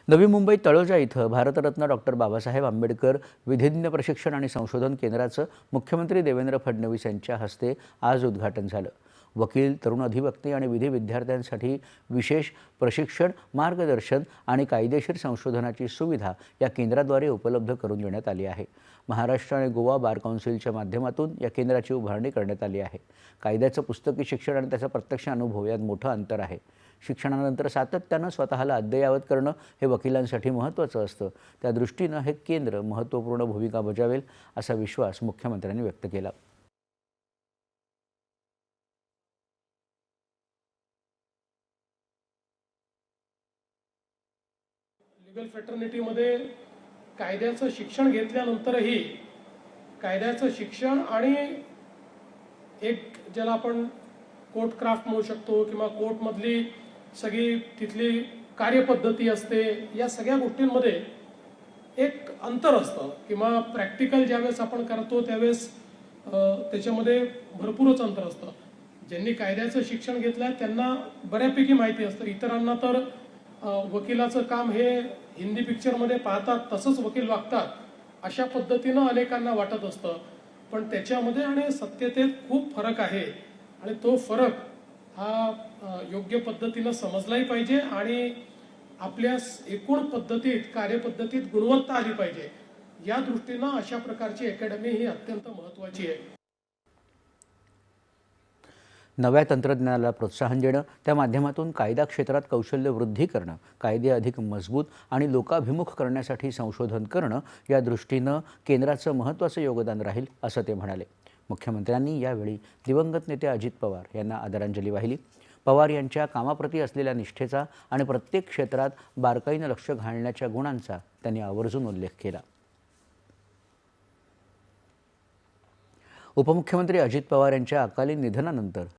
नवी मुंबईत तळोजा इथं भारतरत्न डॉक्टर बाबासाहेब आंबेडकर विधिज्ञ प्रशिक्षण आणि संशोधन केंद्राचं मुख्यमंत्री देवेंद्र फडणवीस यांच्या हस्ते आज उद्घाटन झालं। वकील, तरुण अधिवक्ते आणि विधी विद्यार्थ्यांसाठी विशेष प्रशिक्षण, मार्गदर्शन आणि कायदेशीर संशोधनाची सुविधा या केंद्राद्वारे उपलब्ध करून देण्यात आली आहे। महाराष्ट्र आणि गोवा बार काउन्सिलच्या माध्यमातून या केंद्राची उभारणी करण्यात आली आहे। कायद्याचं पुस्तकी शिक्षण आणि त्याचा प्रत्यक्ष अनुभव यात मोठं अंतर आहे। शिक्षणानंतर सातत्यानं स्वतःला अद्ययावत करणं हे वकिलांसाठी महत्त्वाचं असतं। त्या दृष्टीनं हे केंद्र महत्त्वपूर्ण भूमिका बजावेल असा विश्वास मुख्यमंत्र्यांनी व्यक्त केला। लीगल फ्रेटर्निटीमध्ये कायद्याचं शिक्षण घेतल्यानंतरही कायद्याचं शिक्षण आणि एक ज्याला आपण कोर्ट क्राफ्ट म्हणू शकतो किंवा कोर्टमधली सगळी तिथली कार्यपद्धती असते, या सगळ्या गोष्टींमध्ये एक अंतर असतं किंवा प्रॅक्टिकल ज्यावेळेस आपण करतो त्यावेळेस त्याच्यामध्ये भरपूरच अंतर असतं। ज्यांनी कायद्याचं शिक्षण घेतलं त्यांना बऱ्यापैकी माहिती असतं, इतरांना तर वकिलाचं काम हे हिंदी पिक्चरमध्ये पाहतात तसंच वकील वागतात अशा पद्धतीनं अनेकांना वाटत असतं। पण त्याच्यामध्ये आणि सत्यतेत खूप फरक आहे आणि तो फरक हा योग्य पद्धतीनं समजलाही पाहिजे आणि आपल्या एकूण पद्धतीत, कार्यपद्धतीत गुणवत्ता आली पाहिजे। या दृष्टीनं अशा प्रकारची अकॅडमी ही अत्यंत महत्त्वाची आहे। नव्या तंत्रज्ञानाला प्रोत्साहन देणं, त्या माध्यमातून कायदा क्षेत्रात कौशल्य वृद्धी करणं, कायदे अधिक मजबूत आणि लोकाभिमुख करण्यासाठी संशोधन करणं या दृष्टीनं केंद्राचं महत्त्वाचं योगदान राहील असं ते म्हणाले। मुख्यमंत्र्यांनी यावेळी दिवंगत नेते अजित पवार यांना आदरांजली वाहिली। पवार यांच्या कामाप्रती असलेल्या निष्ठेचा आणि प्रत्येक क्षेत्रात बारकाईनं लक्ष घालण्याच्या गुणांचा त्यांनी आवर्जून उल्लेख केला। उपमुख्यमंत्री अजित पवार यांच्या अकाली निधनानंतर